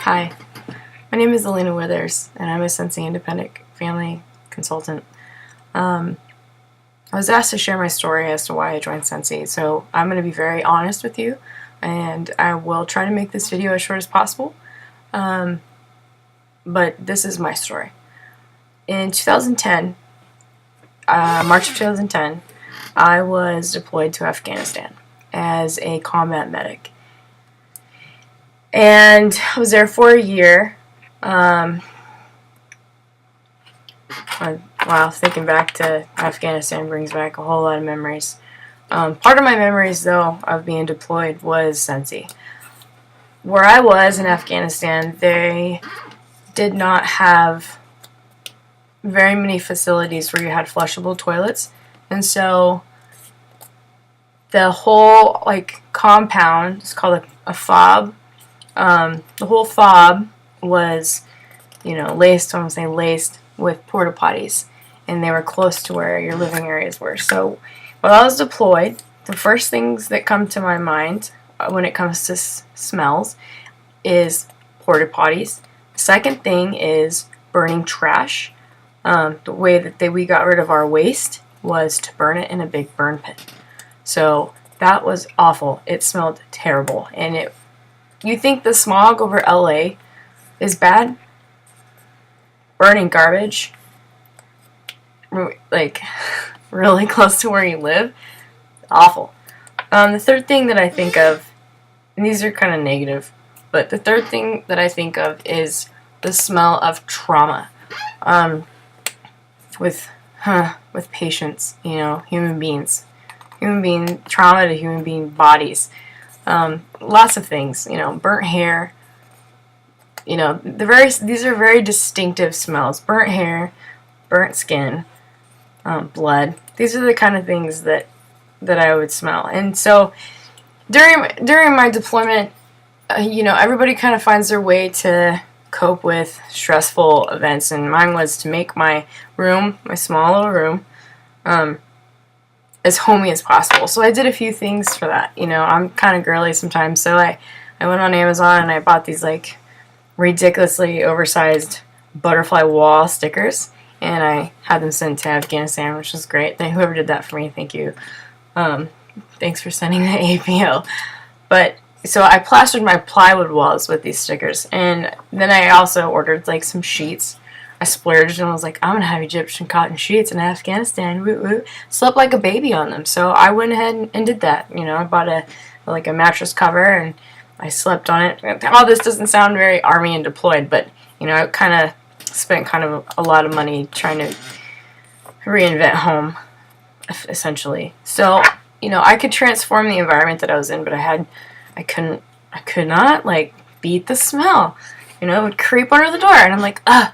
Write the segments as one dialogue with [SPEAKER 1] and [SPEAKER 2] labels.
[SPEAKER 1] Hi, my name is Alena Withers, and I'm a Scentsy independent family consultant. I was asked to share my story as to why I joined Scentsy, so I'm going to be very honest with you, and I will try to make this video as short as possible, but this is my story. In 2010, March of 2010, I was deployed to Afghanistan as a combat medic. And I was there for a year. Wow, thinking back to Afghanistan brings back a whole lot of memories. Part of my memories, though, of being deployed was Scentsy. Where I was in Afghanistan, they did not have very many facilities where you had flushable toilets. And so the whole, compound, it's called a fob. The whole fob was, laced with porta potties, and they were close to where your living areas were. So while I was deployed, the first things that come to my mind when it comes to smells is porta potties. The second thing is burning trash. The way that we got rid of our waste was to burn it in a big burn pit. So that was awful. It smelled terrible, and you think the smog over LA is bad? Burning garbage, really close to where you live, awful. The third thing that I think of, and these are kind of negative, but the third thing that I think of is the smell of trauma. With patients, human beings, trauma to human being bodies. Lots of things, burnt hair. These are very distinctive smells. Burnt hair, burnt skin, blood. These are the kind of things that I would smell. And so during my deployment, everybody kind of finds their way to cope with stressful events, and mine was to make my room, my small little room, as homey as possible. So I did a few things for that. I'm kind of girly sometimes, so I went on Amazon and I bought these ridiculously oversized butterfly wall stickers, and I had them sent to Afghanistan, which was great. Whoever did that for me, thank you. Thanks for sending the APO. But so I plastered my plywood walls with these stickers, and then I also ordered some sheets. I splurged and was like, I'm gonna have Egyptian cotton sheets in Afghanistan. Woo woo. Slept like a baby on them. So I went ahead and did that. I bought a mattress cover, and I slept on it. All this doesn't sound very army and deployed, but I kind of spent a lot of money trying to reinvent home, essentially. So I could transform the environment that I was in, but I could not beat the smell. It would creep under the door, and I'm like, ugh.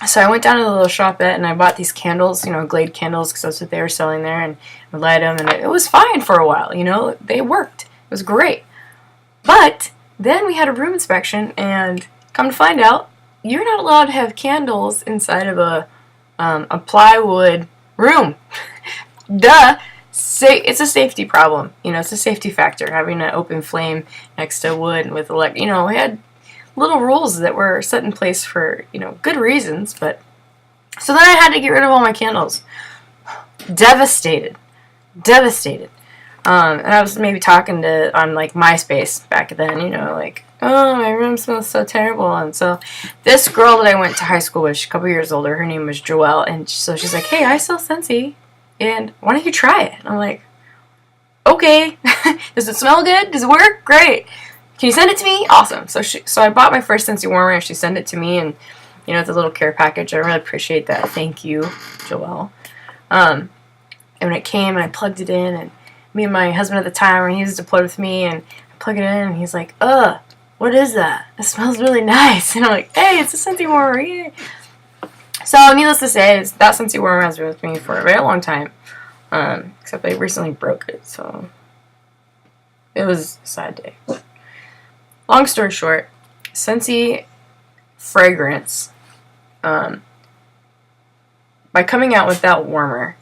[SPEAKER 1] So I went down to the little shopette and I bought these candles, Glade candles, because that's what they were selling there, and I light them, and it was fine for a while. They worked. It was great. But then we had a room inspection, and come to find out, you're not allowed to have candles inside of a plywood room. Duh. It's a safety problem. It's a safety factor, having an open flame next to wood with we had little rules that were set in place for, good reasons, but so then I had to get rid of all my candles. Devastated. And I was maybe talking on MySpace back then, oh, my room smells so terrible. And so this girl that I went to high school with, she's a couple years older, her name was Joelle, and so she's like, hey, I sell Scentsy, and why don't you try it? And I'm like, okay. Does it smell good? Does it work? Great. Can you send it to me? Awesome. So I bought my first Scentsy warmer, and she sent it to me, and it's a little care package. I really appreciate that. Thank you, Joelle. And when it came, and I plugged it in, and me and my husband at the time, he was deployed with me, and I plug it in, and he's like, what is that? It smells really nice. And I'm like, hey, it's a Scentsy warmer. Yay. So needless to say, that Scentsy warmer has been with me for a very long time, except I recently broke it, so it was a sad day. Long story short, Scentsy fragrance, by coming out with that warmer.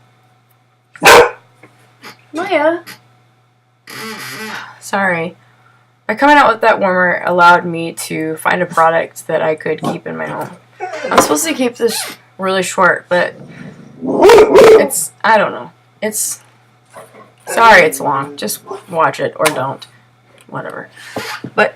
[SPEAKER 1] Maya. Sorry. by coming out with that warmer allowed me to find a product that I could keep in my home. I'm supposed to keep this really short, but it's, I don't know. It's, sorry it's long. Just watch it or don't. Whatever. But,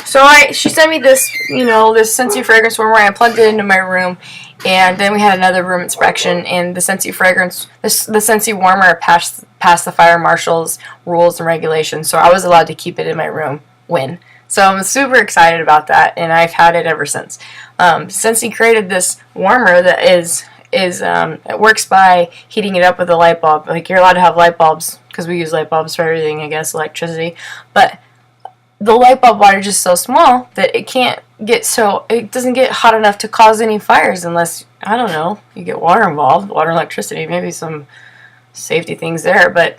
[SPEAKER 1] so she sent me this, you know, this Scentsy fragrance warmer. I plugged it into my room, and then we had another room inspection, and the Scentsy fragrance, the Scentsy warmer passed the fire marshal's rules and regulations, so I was allowed to keep it in my room So I'm super excited about that, and I've had it ever since. Scentsy created this warmer that it works by heating it up with a light bulb. Like, you're allowed to have light bulbs, because we use light bulbs for everything, I guess, electricity, but the light bulb wattage is so small that it doesn't get hot enough to cause any fires unless, I don't know, you get water involved, water and electricity, maybe some safety things there, but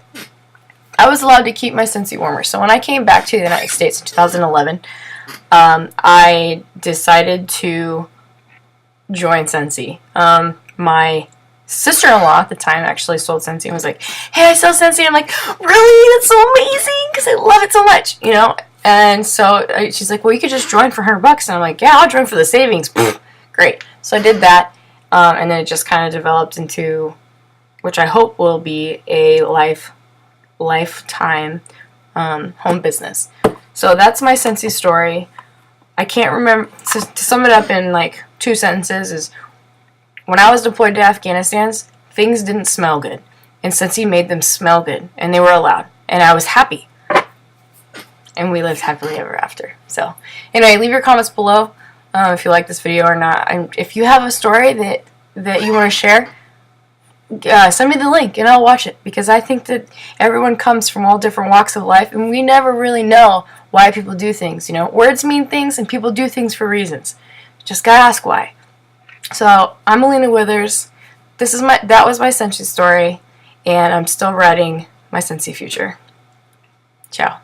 [SPEAKER 1] I was allowed to keep my Scentsy warmer. So when I came back to the United States in 2011, I decided to join Scentsy. My sister-in-law at the time actually sold Scentsy and was like, hey, I sell Scentsy. I'm like, really? That's so amazing, because I love it so much, you know? And so she's like, well, you could just join for $100. And I'm like, yeah, I'll join for the savings. Great. So I did that, and then it just kind of developed into, which I hope will be a lifetime home business. So that's my Scentsy story. I can't remember, to sum it up in like 2 sentences, is when I was deployed to Afghanistan, things didn't smell good. And Scentsy made them smell good, and they were allowed. And I was happy. And we lived happily ever after. So, anyway, leave your comments below if you like this video or not. If you have a story that you want to share, send me the link and I'll watch it. Because I think that everyone comes from all different walks of life, and we never really know why people do things. You know, words mean things, and people do things for reasons. Just gotta ask why. So, I'm Alena Withers. That was my Scentsy story, and I'm still writing my Scentsy future. Ciao.